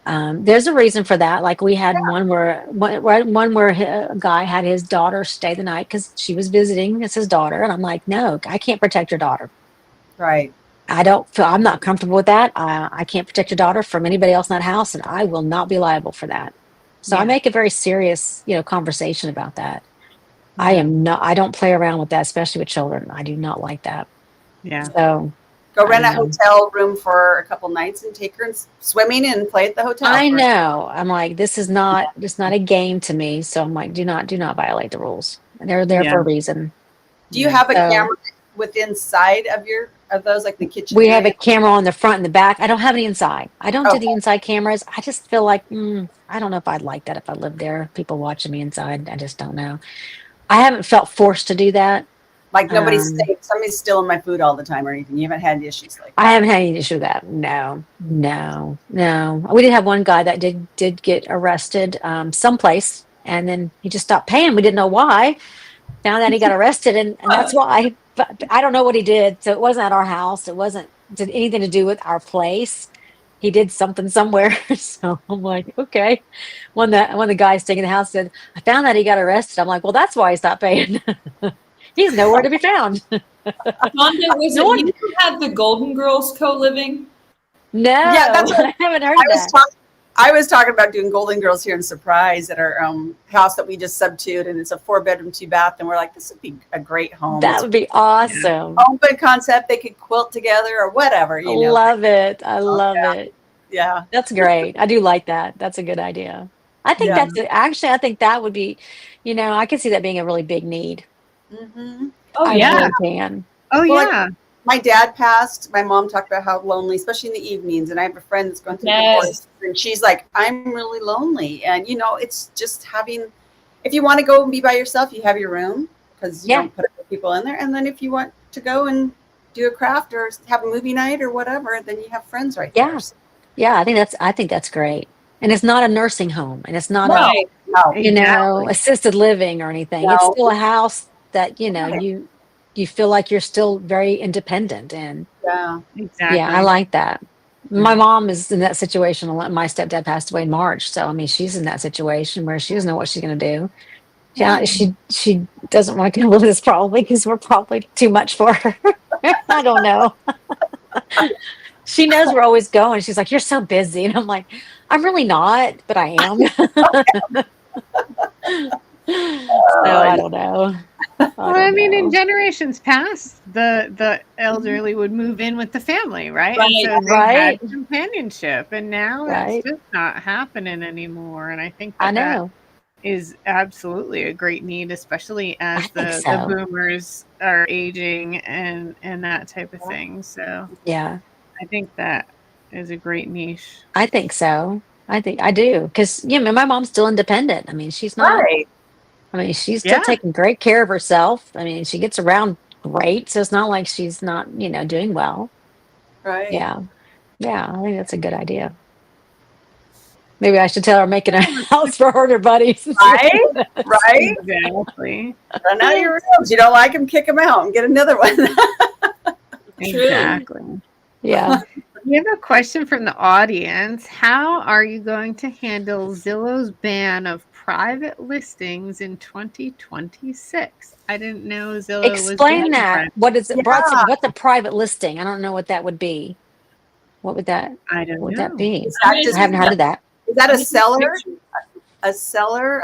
there's a reason for that. Like we had one where a guy had his daughter stay the night because she was visiting. It's his daughter, and I'm like, no, I can't protect your daughter. Right. I'm not comfortable with that. I can't protect your daughter from anybody else in that house, and I will not be liable for that. So I make a very serious, conversation about that. I don't play around with that, especially with children. I do not like that. Yeah. So go rent a hotel room for a couple nights and take her swimming and play at the hotel. I know. I'm like, this is not a game to me. So I'm like, do not violate the rules. They're there for a reason. Do you have a camera within side of those, like the kitchen? We have a camera on the front and the back. I don't have any inside. I don't do the inside cameras. I just feel like, I don't know if I'd like that if I lived there. People watching me inside. I just don't know. I haven't felt forced to do that. Like nobody's Um, saying somebody's stealing my food all the time or anything. You haven't had issues like that. I haven't had any issue with that. No, no, no. We did have one guy that did get arrested someplace, and then he just stopped paying. We didn't know why. Found out he got arrested, and that's why. But I don't know what he did. So it wasn't at our house. It wasn't did anything to do with our place. He did something somewhere. So I'm like, okay. When the guy staying in the house said, I found out he got arrested. I'm like, well, that's why he stopped paying. He's nowhere to be found. Rhonda, was No it one- you who had the Golden Girls co-living? No, Yeah, that's what I haven't heard I of was that. talking. I was talking about doing Golden Girls here in Surprise at our house that we just subtued, and it's a 4-bedroom, 2-bath, and we're like, this would be a great home. That It's would be awesome. open concept. They could quilt together or whatever, I you know. love it. I love it. Yeah, That's great. I do like that. That's a good idea. I think Yeah. actually, I think that would be, I can see that being a really big need. hmm Oh I yeah. really can. Oh Well, yeah. My dad passed. My mom talked about how lonely, especially in the evenings. And I have a friend that's going through Yes. divorce, and she's like, "I'm really lonely." And it's just having. If you want to go and be by yourself, you have your room because you Yeah. don't put other people in there. And then if you want to go and do a craft or have a movie night or whatever, then you have friends right Yeah. there. Yeah, I think that's great. And it's not a nursing home, and it's not Right. No, Exactly. assisted living or anything. It's No. still a house that, Right. you feel like you're still very independent, and yeah, Exactly. yeah, I like that. My mom is in that situation. My stepdad passed away in March, so I mean, she's in that situation where she doesn't know what she's going to do. Yeah, she doesn't want to come with us probably because we're probably too much for her. I don't know. She knows we're always going. She's like, "You're so busy," and I'm like, "I'm really not, but I am." So I don't know. Well, I don't mean, in know. generations past, the elderly would move in with the family, right? Right, And so they right. had companionship, and now Right. it's just not happening anymore. And I think I that know. is absolutely a great need, especially I as think the so. boomers are aging and that type of thing. So Yeah, I think that is a great niche. I think so. I think I do because my mom's still independent. I mean, she's not. right. I mean, she's still Yeah. taking great care of herself. I mean, she gets around great, so it's not like she's not, doing well. Right. Yeah. Yeah, I think that's a good idea. Maybe I should tell her I'm making a house for her and her buddies. Right. Right. Exactly. Run out of your rooms. You don't like them, kick them out and get another one. True. Exactly. Yeah. We have a question from the audience. How are you going to handle Zillow's ban of private listings in 2026? I didn't know Zillow was Explain doing that. What is it? Yeah. What's a private listing? I don't know what that would be. What would that I don't what would know. that be? Is that I just haven't heard of that. is that a seller? A seller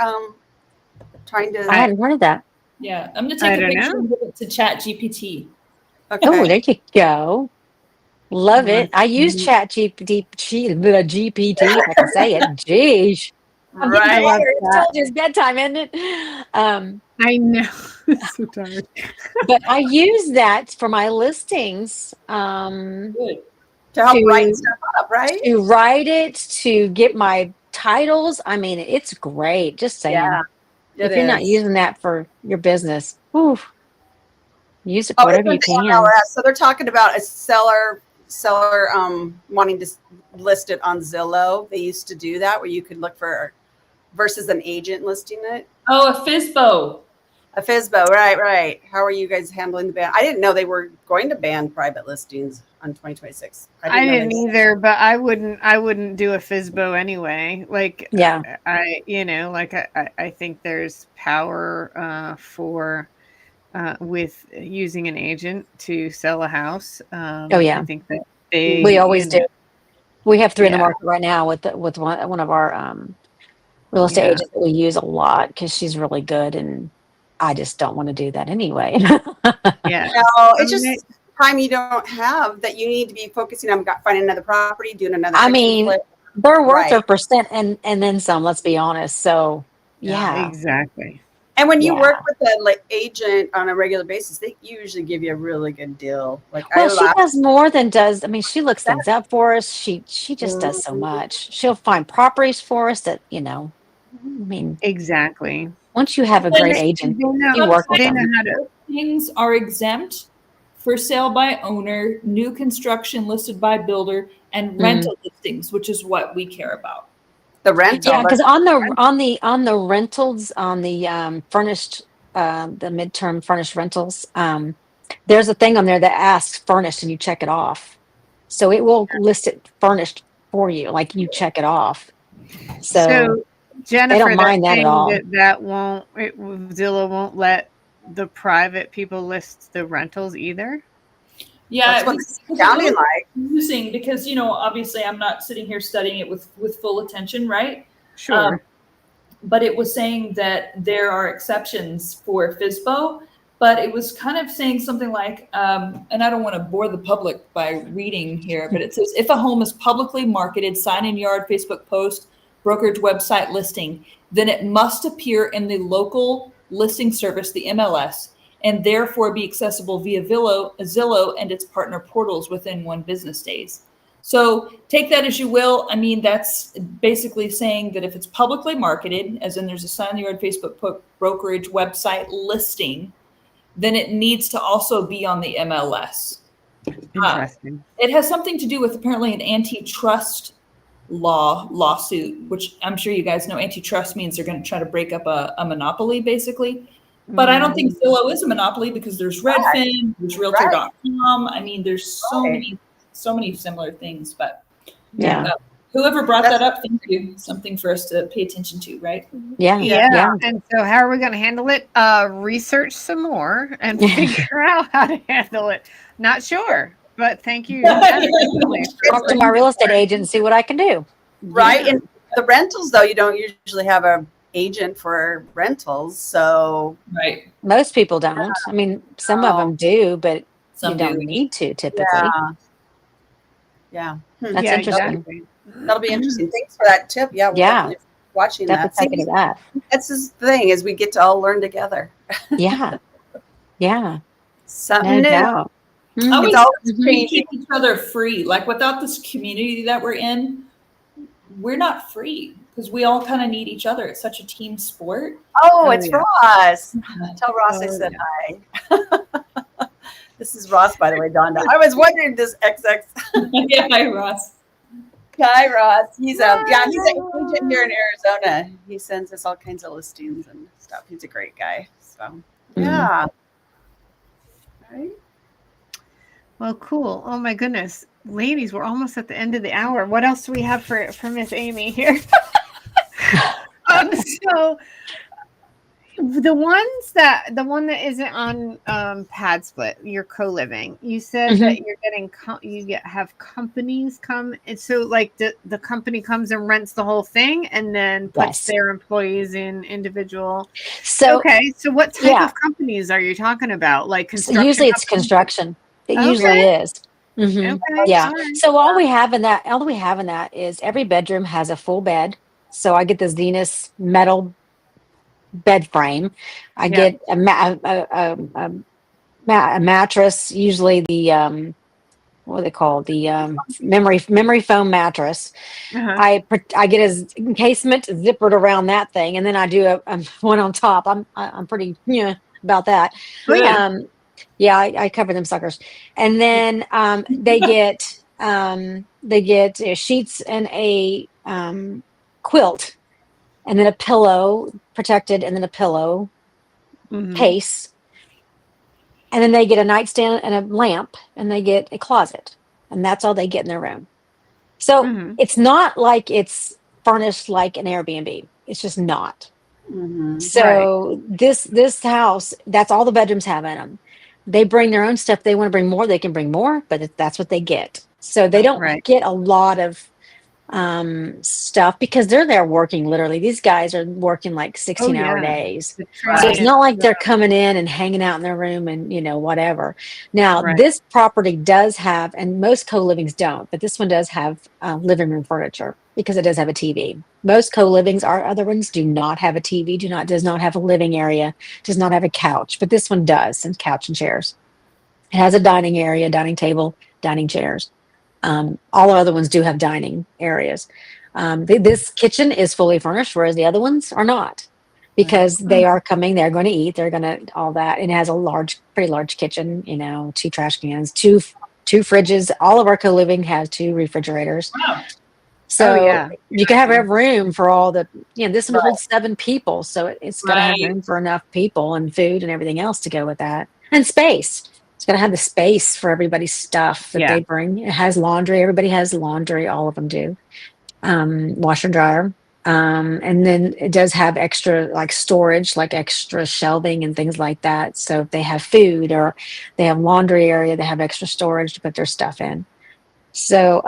trying to I hadn't heard of that. Yeah, I'm gonna I take a don't picture know. and give it to Chat GPT. okay. Oh, there you go. Love it. I use Mhm. Chat GPT, if I can say it. Jeez. I'm getting Right. tired. I told you it's bedtime, isn't it? I know. So tired. But I use that for my listings. Good. To help to- write stuff up, right? To write it, to get my titles. I mean, it's great. Just saying. Yeah. If It you're not is. using that for your business, whew, use it Oh, for whatever you it's can. an MLS. So they're talking about a seller wanting to list it on Zillow. They used to do that where you could look for versus an agent listing it. Oh, a FISBO. A FISBO, right. How are you guys handling the ban? I didn't know they were going to ban private listings on 2026. I know didn't they- either, but I wouldn't do a FISBO anyway. Like, Yeah. I think there's power for with using an agent to sell a house. Oh, yeah. I think that they We always do. We have three in the Yeah. market right now with one of our real estate Yeah. agents that we use a lot because she's really good, and I just don't want to do that anyway. Yeah. No, it's I just mean, time you don't have that you need to be focusing on finding another property, doing another. I fix and mean, flip. they're worth Right. their percent and then some. Let's be honest. So yeah, Exactly. And when you Yeah. work with an agent on a regular basis, they usually give you a really good deal. Like well, I she laugh. does more than does. I mean, she looks things up for us. She just does so Mhm. much. She'll find properties for us that I mean, Exactly. once you have a Well, great they- agent, They know, you work with they them. know how to listings are exempt: for sale by owner, new construction listed by builder, and rental listings, which is what we care about. The rental. Yeah, because on the rentals, on the furnished, the midterm furnished rentals, there's a thing on there that asks furnished, and you check it off. So it will list it furnished for you, like you check it off. So So, Jennifer, they don't they're mind that at saying all. that Zillow won't let the private people list the rentals either. Yeah, That's it what was it's sounding really like. confusing because, obviously I'm not sitting here studying it with full attention, right? Sure. But it was saying that there are exceptions for FSBO, but it was kind of saying something like, and I don't want to bore the public by reading here, but it says, if a home is publicly marketed, sign in yard, Facebook post, brokerage website listing, then it must appear in the local listing service, the MLS, and therefore be accessible via Zillow and its partner portals within 1 business days. So take that as you will. I mean, that's basically saying that if it's publicly marketed, as in there's a sign in the yard Facebook brokerage website listing, then it needs to also be on the MLS. Interesting. It has something to do with apparently an antitrust lawsuit, which I'm sure you guys know. Antitrust means they're going to try to break up a monopoly, basically. But I don't think Zillow is a monopoly because there's Redfin, there's Realtor.com. I mean, there's so many similar things. But Yeah. whoever brought that up, thank you. Something for us to pay attention to, right? Yeah. And so how are we going to handle it? Research some more and figure out how to handle it. Not sure, but thank you. Talk to my real estate agent and see what I can do. Right. And the rentals, though, you don't usually have a agent for rentals. So right. Most people don't. I mean, some of them do, but you don't need to typically. Yeah. That's interesting. Exactly. That'll be interesting. Thanks for that tip. Yeah. We'll definitely be watching that. Take it to that. That's the thing, is we get to all learn together. Yeah. Yeah. Something new. Doubt. It's always changing. keep each other free. Like without this community that we're in, we're not free because we all kind of need each other. It's such a team sport. Oh, it's Ross. Tell Ross I said hi. This is Ross, by the way, Donda. I was wondering this XX. Yeah, hi, Ross. Hi, Ross. He's an agent here in Arizona. He sends us all kinds of listings and stuff. He's a great guy. So yeah. Right. Well, cool. Oh my goodness. Ladies, we're almost at the end of the hour. What else do we have for Miss Amy here? So the one that isn't on pad split, your co-living, you said that you're getting have companies come, and so like the company comes and rents the whole thing and then puts their employees in individual. So what type of companies are you talking about? Like construction? Usually it's construction. It usually is. Okay, yeah. right. So all we have in that is every bedroom has a full bed. So I get the Zenith metal bed frame. I get a mattress, usually the what are they called? The memory foam mattress. I get a encasement zippered around that thing, and then I do a one on top. I'm pretty about that. I cover them suckers, and then they get sheets and a quilt, and then a pillow protected, and then a pillow case, and then they get a nightstand and a lamp, and they get a closet, and that's all they get in their room. So it's not like it's furnished like an Airbnb. It's just not. So this house, that's all the bedrooms have in them. They bring their own stuff. They want to bring more, they can bring more, but that's what they get. So they don't get a lot of stuff because they're there working literally. These guys are working like 16-hour days. So it's not like they're coming in and hanging out in their room and whatever. Now this property does have, and most co-livings don't, but this one does have living room furniture because it does have a TV. Most co-livings, our other ones do not have a TV, does not have a living area, does not have a couch, but this one does, and couch and chairs. It has a dining area, dining table, dining chairs. All the other ones do have dining areas. This kitchen is fully furnished, whereas the other ones are not. because they are coming, they're going to eat, they're going to all that. And it has a pretty large kitchen, 2 trash cans, two fridges. All of our co-living has 2 refrigerators. Wow. So yeah. you can have room for all the, this one Right. holds 7 people. So it's got to have Right. room for enough people and food and everything else to go with that. And space. It's got to have the space for everybody's stuff that they bring. It has laundry. Everybody has laundry. All of them do. Washer and dryer. And then it does have extra like storage, like extra shelving and things like that. So if they have food or they have laundry area, they have extra storage to put their stuff in. So,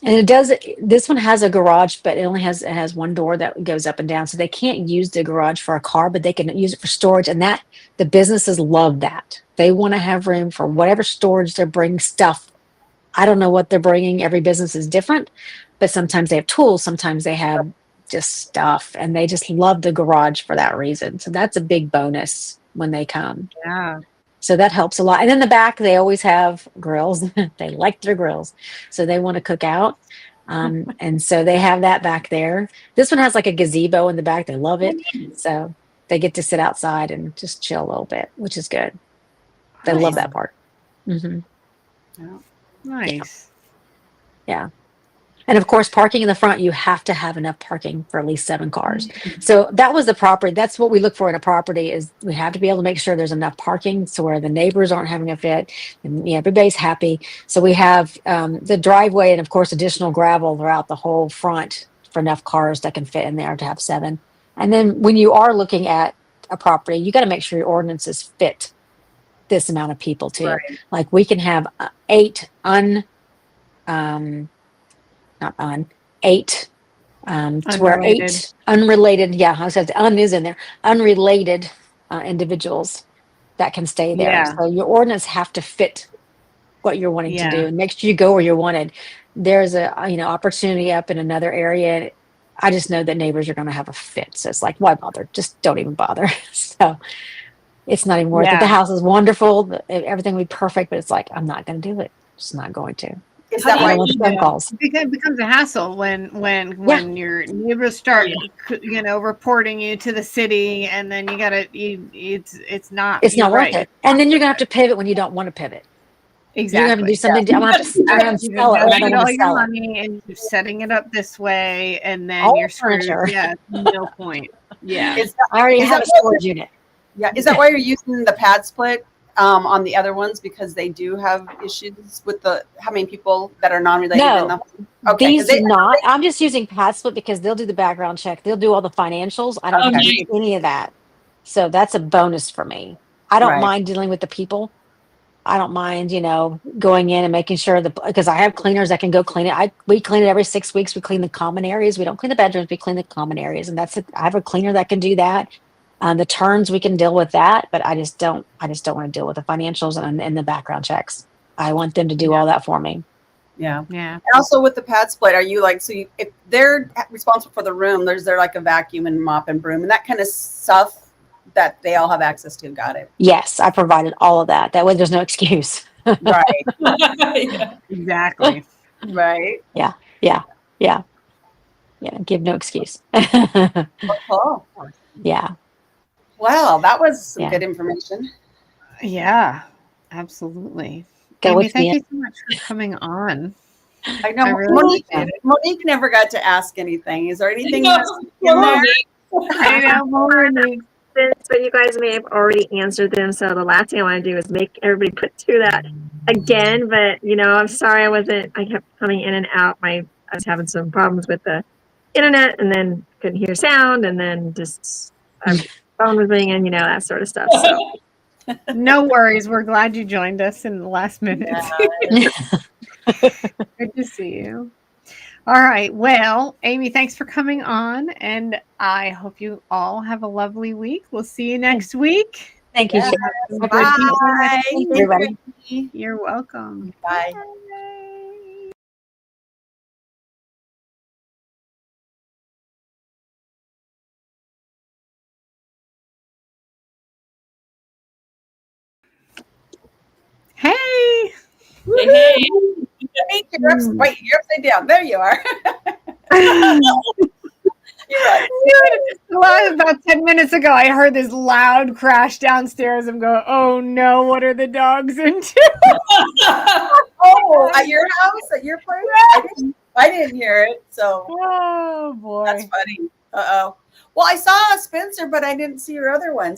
and this one has a garage, but it has one door that goes up and down. So they can't use the garage for a car, but they can use it for storage. And that the businesses love that. They want to have room for whatever storage they're bringing stuff. I don't know what they're bringing. Every business is different, but sometimes they have tools. Sometimes they have just stuff, and they just love the garage for that reason. So that's a big bonus when they come. Yeah. So that helps a lot. And in the back, they always have grills. They like their grills. So they want to cook out. And so they have that back there. This one has like a gazebo in the back. They love it. So they get to sit outside and just chill a little bit, which is good. They love that part. Mm-hmm. Yeah. Nice. Yeah. And of course, parking in the front, you have to have enough parking for at least 7 cars. So that was the property. That's what we look for in a property is we have to be able to make sure there's enough parking so where the neighbors aren't having a fit and everybody's happy. So we have the driveway and of course, additional gravel throughout the whole front for enough cars that can fit in there to have 7. And then when you are looking at a property, you got to make sure your ordinances fit this amount of people too. Right. Like we can have 8 to where 8 unrelated. Yeah, I said is in there. Unrelated individuals that can stay there. Yeah. So your ordinance have to fit what you're wanting to do. Yeah. And make sure you go where you're wanted. There's a opportunity up in another area. I just know that neighbors are going to have a fit. So it's like, why bother? Just don't even bother. So it's not even worth it. The house is wonderful. Everything will be perfect, but it's like, I'm not going to do it. Just not going to. Is that why phone calls? It becomes a hassle when your neighbors start, reporting you to the city, and then you gotta, it's not worth it. And then you're gonna have to pivot when you don't want to pivot. Exactly. You're gonna have to do something. I'm gonna have to sit around and sell it. All your money and you're setting it up this way, and then All you're screwed. furniture. Yeah, no point. Yeah. I already have a storage unit. Yeah, is that why you're using the pad split on the other ones because they do have issues with how many people that are non-related? No, okay, these do not. I'm just using pad split because they'll do the background check. They'll do all the financials. I don't have to do any of that. So that's a bonus for me. I don't mind dealing with the people. I don't mind, going in and making sure because I have cleaners that can go clean it. We clean it every 6 weeks. We clean the common areas. We don't clean the bedrooms. We clean the common areas, and that's it. I have a cleaner that can do that. The turns we can deal with that, but I just don't want to deal with the financials and the background checks. I want them to do all that for me. Yeah. Yeah. And also with the pad split, are you like, if they're responsible for the room, there's like a vacuum and mop and broom and that kind of stuff that they all have access to. Got it. Yes. I provided all of that. That way there's no excuse. Right. Yeah. Exactly. Right. Yeah. Give no excuse. Cool. Yeah. Wow. That was some good information. Yeah, absolutely. Go Amy, with thank me. you so much for coming on. I know. I really Monique never got to ask anything. Is there anything No, else in there? I know, Monique. But you guys may have already answered them. So the last thing I want to do is make everybody put through that again. But I'm sorry I kept coming in and out. I was having some problems with the internet, and then couldn't hear sound, and then just phone was ringing, that sort of stuff. So No worries. We're glad you joined us in the last minute. Good to see you. All right. Well, Amy, thanks for coming on, and I hope you all have a lovely week. We'll see you next week. Thank you. Bye. Thank you, everybody. You're welcome. Bye. Hey. Hey. Wait, you're upside down. There you are. About 10 minutes ago, I heard this loud crash downstairs. I'm going, oh no, what are the dogs into? Oh, at your house, at your place? I didn't hear it. So Oh boy. that's funny. Uh-oh. Well, I saw Spencer, but I didn't see your other ones.